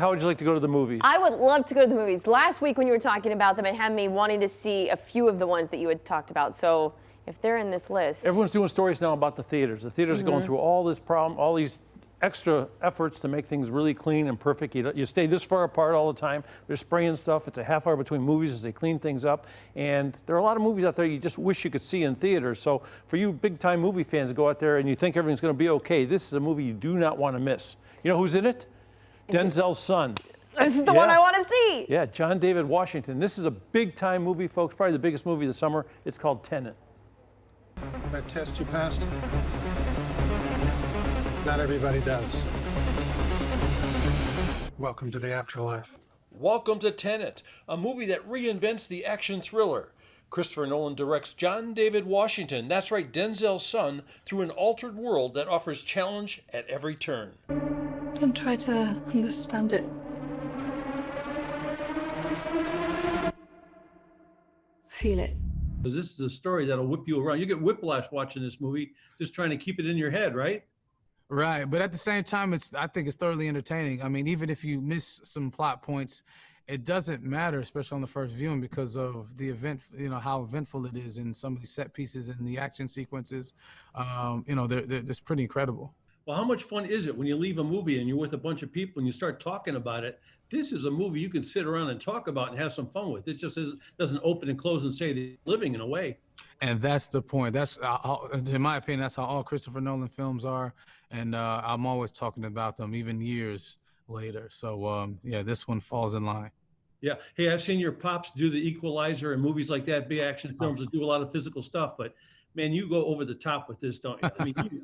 How would you like to go to the movies? I would love to go to the movies. Last week when you were talking about them, it had me wanting to see a few of the ones that you had talked about. So if they're in this list. Everyone's doing stories now about the theaters. The theaters are going through all this problem, all these extra efforts to make things really clean and perfect. You stay this far apart all the time. They're spraying stuff. It's a half hour between movies as they clean things up. And there are a lot of movies out there you just wish you could see in theaters. So for you big-time movie fans to go out there and you think everything's going to be okay, this is a movie you do not want to miss. You know who's in it? Denzel's son. This is the one I want to see. Yeah, John David Washington. This is a big-time movie, folks, probably the biggest movie of the summer. It's called Tenet. That test you passed? Not everybody does. Welcome to the afterlife. Welcome to Tenet, a movie that reinvents the action thriller. Christopher Nolan directs John David Washington, that's right, Denzel's son, through an altered world that offers challenge at every turn. Don't try to understand it. Feel it. Because this is a story that'll whip you around. You get whiplash watching this movie, just trying to keep it in your head, right? Right, but at the same time, I think it's thoroughly entertaining. I mean, even if you miss some plot points, it doesn't matter, especially on the first viewing, because of the event, how eventful it is, and some of the set pieces and the action sequences. They're just pretty incredible. Well, how much fun is it when you leave a movie and you're with a bunch of people and you start talking about it? This is a movie you can sit around and talk about and have some fun with. It just doesn't open and close and say they're living in a way. And that's the point. That's, in my opinion, that's how all Christopher Nolan films are. And I'm always talking about them, even years later. So, yeah, this one falls in line. Yeah. Hey, I've seen your pops do The Equalizer and movies like that, big action films that do a lot of physical stuff. But, man, you go over the top with this, don't you? I mean,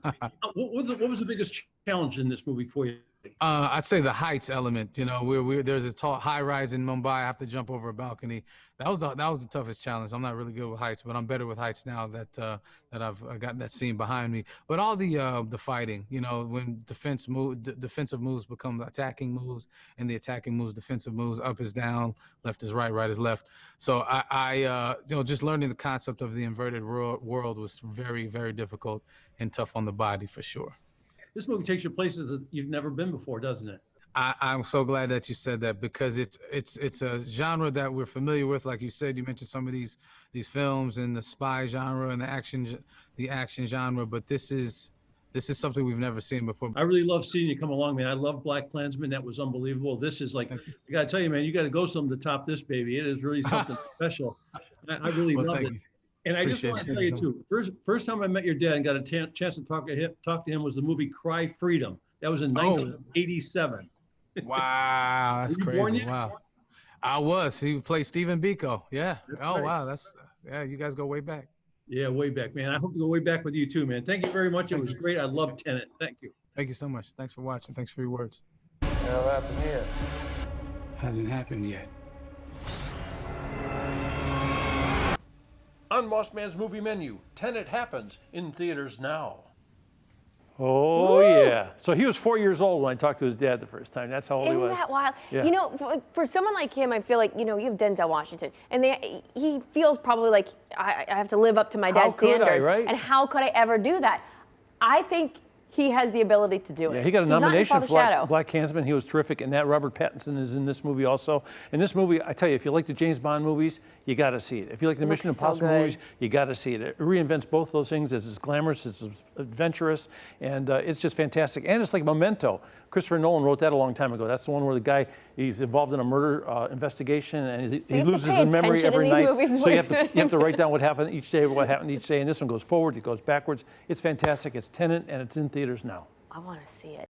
what was the biggest challenge in this movie for you? I'd say the heights element. There's a tall high rise in Mumbai. I have to jump over a balcony. That was the toughest challenge. I'm not really good with heights, but I'm better with heights now that I've got that scene behind me. But all the fighting, when defensive moves become attacking moves, and the attacking moves defensive moves, up is down, left is right, right is left. So I just learning the concept of the inverted world was very, very difficult and tough on the body for sure. This movie takes you places that you've never been before, doesn't it? I'm so glad that you said that, because it's a genre that we're familiar with. Like you said, you mentioned some of these films and the spy genre and the action genre, but this is something we've never seen before. I really love seeing you come along, man. I love BlacKkKlansman. That was unbelievable. This is like, I got to tell you, man, you got to go something to top this, baby. It is really something special. I really love it. And I just want to tell you, too, first time I met your dad and got a chance to talk to him was the movie Cry Freedom. That was in 1987. Wow, that's crazy. Wow. I was. He played Stephen Biko. Yeah. Right. Wow. Yeah, you guys go way back. Yeah, way back, man. I hope to go way back with you, too, man. Thank you very much. It was great. I love Tenet. Thank you. Thank you so much. Thanks for watching. Thanks for your words. What the hell happened here? Hasn't happened yet. On Moss Man's Movie Menu, Tenet happens in theaters now. Oh, yeah. So he was 4 years old when I talked to his dad the first time. That's how old he was. Isn't that wild? Yeah. For someone like him, I feel like, you have Denzel Washington, and he feels probably like, I have to live up to my dad's standards. Right? And how could I ever do that? I think he has the ability to do it. Yeah, he got a nomination for BlacKkKlansman. He was terrific in that. Robert Pattinson is in this movie also. In this movie, I tell you, if you like the James Bond movies, you got to see it. If you like the Mission Impossible movies, you got to see it. It reinvents both those things. It's glamorous, it's adventurous, and it's just fantastic. And it's like Memento. Christopher Nolan wrote that a long time ago. That's the one where the guy, he's involved in a murder investigation, and he loses his memory every night. So you have to write down what happened each day, and this one goes forward, it goes backwards. It's fantastic. It's Tenet, and it's in theaters now. I want to see it.